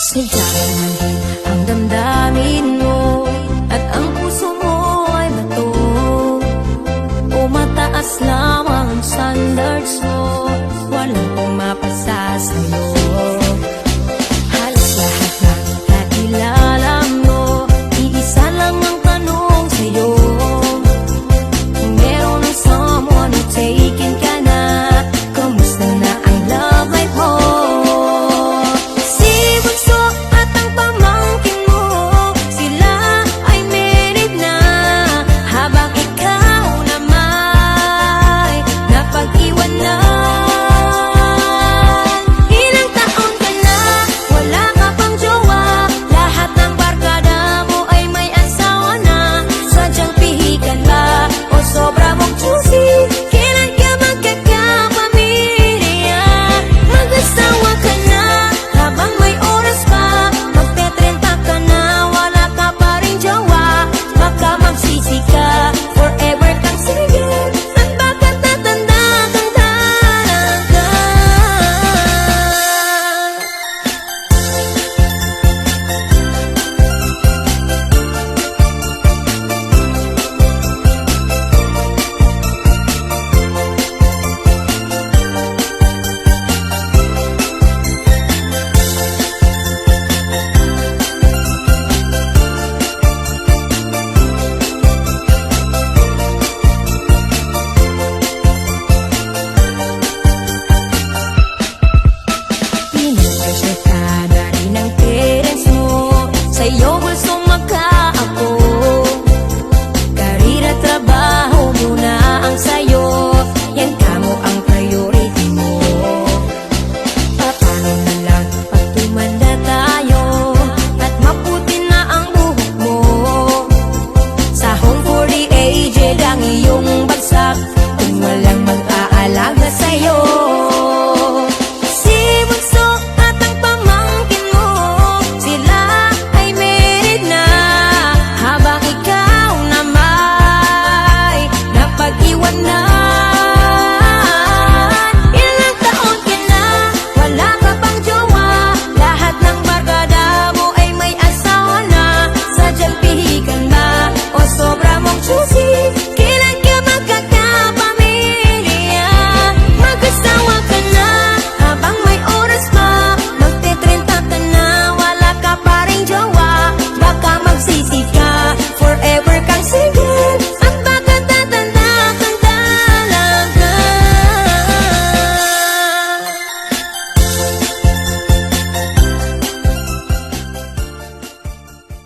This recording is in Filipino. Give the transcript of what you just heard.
Sadyang mali ang damdamin mo at ang puso mo ay bato, o mataas lamang ang standards mo, walang pumapasa sa'yo. Halos lahat ng nakilala mo, iisa lang ang tanong sa'yo, kung meron ng someone who taken ka na, kamusta na ang love life mo? Sa'yo